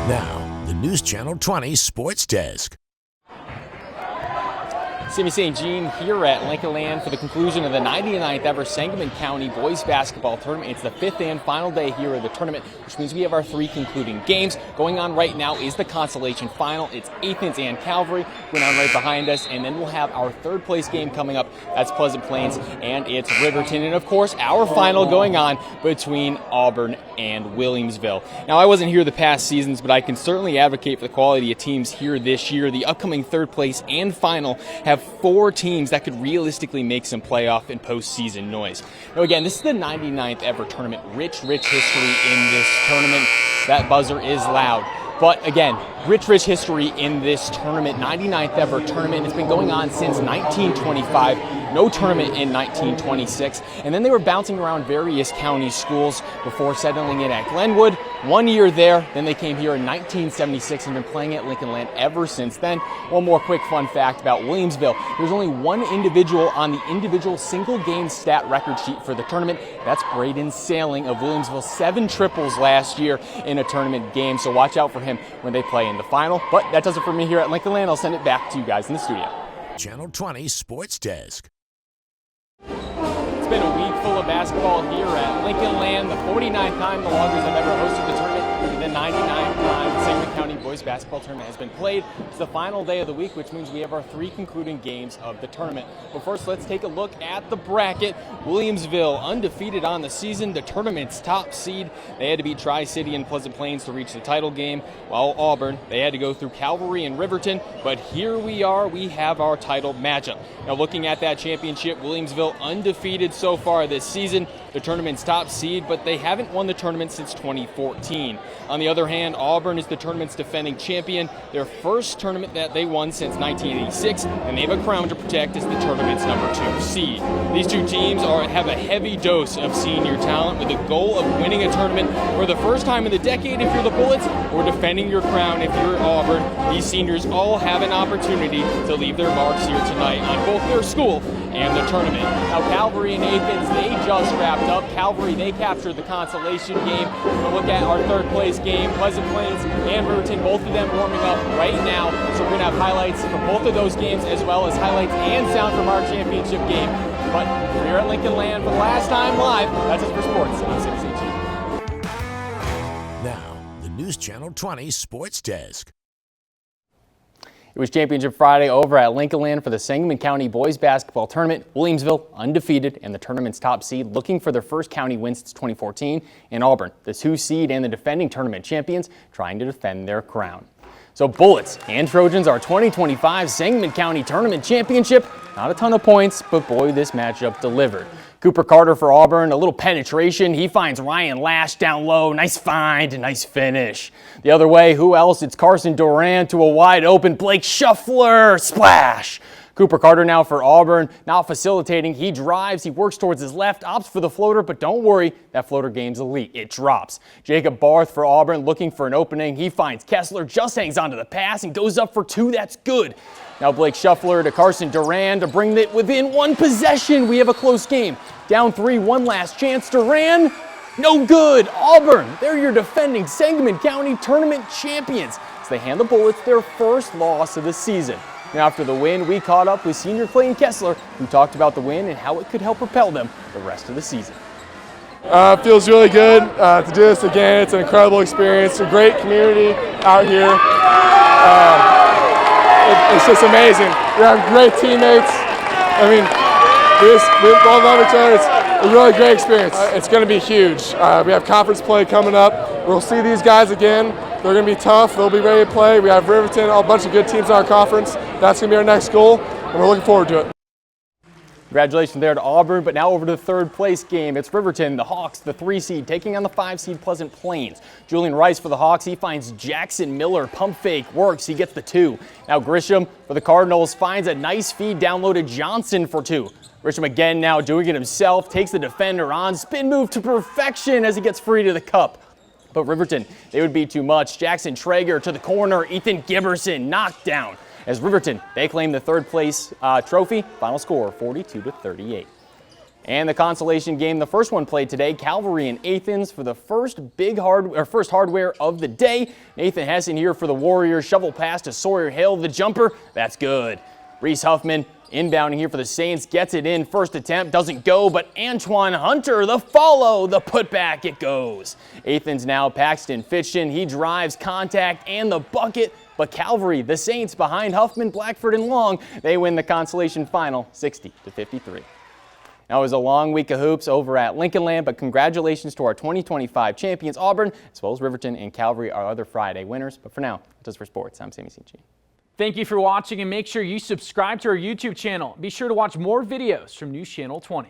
Now, the News Channel 20 Sports Desk. Sammy St. Jean here at Lincoln Land for the conclusion of the 99th ever Sangamon County Boys Basketball Tournament. It's the fifth and final day here of the tournament, which means we have our three concluding games. Going on right now is the consolation final. It's Athens and Calvary going on right behind us, and then we'll have our third place game coming up. That's Pleasant Plains, and it's Riverton. And of course, our final going on between Auburn and Williamsville. Now, I wasn't here the past seasons, but I can certainly advocate for the quality of teams here this year. The upcoming third place and final have four teams that could realistically make some playoff and postseason noise. Now again, this is the 99th ever tournament. Rich history in this tournament. That buzzer is loud. But again, rich history in this tournament. 99th ever tournament. It's been going on since 1925. No tournament in 1926. And then they were bouncing around various county schools before settling in at Glenwood. 1 year there. Then they came here in 1976 and been playing at Lincoln Land ever since then. One more quick fun fact about Williamsville. There's only one individual on the individual single game stat record sheet for the tournament. That's Braden Sailing of Williamsville. 7 triples last year in a tournament game. So watch out for him when they play in the final. But that does it for me here at Lincoln Land. I'll send it back to you guys in the studio. Channel 20 Sports Desk. It's been a week full of basketball here at Lincoln Land. The 49th time the Loggers have ever hosted the tournament. The 99th time the Sangamon County Boys Basketball Tournament has been played. It's the final day of the week, which means we have our three concluding games of the tournament. But first, let's take a look at the bracket. Williamsville, undefeated on the season, the tournament's top seed. They had to beat Tri-City and Pleasant Plains to reach the title game, while Auburn, they had to go through Calvary and Riverton. But here we are, we have our title matchup. Now looking at that championship, Williamsville undefeated so far this season, the tournament's top seed, but they haven't won the tournament since 2014. On the other hand, Auburn is the tournament's defending champion, their first tournament that they won since 1986, and they have a crown to protect as the tournament's number 2 seed. These two teams have a heavy dose of senior talent with the goal of winning a tournament for the first time in the decade if you're the Bullets, or defending your crown if you're Auburn. These seniors all have an opportunity to leave their marks here tonight on both their school and the tournament. Now Calvary and Athens, they just wrapped up. Calvary, they captured the consolation game. We'll look at our third place game. Pleasant Plains and Riverton, both of them warming up right now. So we're going to have highlights from both of those games, as well as highlights and sound from our championship game. But we're at Lincoln Land for the last time live. That's it for sports. I'm Sammy St. Jean. Now, the News Channel 20 Sports Desk. It was Championship Friday over at Lincoln Land for the Sangamon County Boys Basketball Tournament. Williamsville undefeated and the tournament's top seed, looking for their first county win since 2014. And Auburn, the 2 seed and the defending tournament champions, trying to defend their crown. So Bullets and Trojans, our 2025 Sangamon County Tournament Championship. Not a ton of points, but boy, this matchup delivered. Cooper Carter for Auburn, a little penetration. He finds Ryan Lash down low. Nice find, nice finish. The other way, who else? It's Carson Duran to a wide open Blake Shuffler. Splash. Cooper Carter now for Auburn, now facilitating. He drives, he works towards his left, opts for the floater, but don't worry, that floater game's elite. It drops. Jacob Barth for Auburn looking for an opening. He finds Kessler, just hangs onto the pass and goes up for 2. That's good. Now Blake Shuffler to Carson Duran to bring it within 1 possession. We have a close game. Down 3, one last chance. Duran, no good. Auburn, they're your defending Sangamon County Tournament champions as they hand the Bullets their first loss of the season. Now after the win, we caught up with senior Clayton Kessler, who talked about the win and how it could help propel them the rest of the season. It feels really good to do this again. It's an incredible experience, a great community out here. It's just amazing. We have great teammates. I mean, we all love each other. It's a really great experience. It's going to be huge. We have conference play coming up. We'll see these guys again. They're going to be tough. They'll be ready to play. We have Riverton, a bunch of good teams in our conference. That's going to be our next goal, and we're looking forward to it. Congratulations there to Auburn, but now over to the third place game. It's Riverton, the Hawks, the 3 seed, taking on the 5 seed Pleasant Plains. Julian Rice for the Hawks. He finds Jackson Miller. Pump fake works. He gets the 2. Now Grisham for the Cardinals finds a nice feed down low to Johnson for 2. Grisham again now doing it himself. Takes the defender on. Spin move to perfection as he gets free to the cup. But Riverton, they would be too much. Jackson Traeger to the corner. Ethan Giberson knocked down. As Riverton, they claim the third place trophy. Final score 42-38. And the consolation game, the first one played today, Calvary and Athens for the first hardware of the day. Nathan Hessen here for the Warriors. Shovel pass to Sawyer Hill, the jumper. That's good. Reese Huffman inbounding here for the Saints, gets it in. First attempt doesn't go, but Antoine Hunter, the follow, the putback, it goes. Athens now Paxton Fitchin. He drives, contact, and the bucket. But Calvary, the Saints behind Huffman, Blackford, and Long, they win the consolation final 60-53. Now, it was a long week of hoops over at Lincoln Land, but congratulations to our 2025 champions, Auburn, as well as Riverton and Calvary, our other Friday winners. But for now, that's it for sports. I'm Sammy CG. Thank you for watching, and make sure you subscribe to our YouTube channel. Be sure to watch more videos from News Channel 20.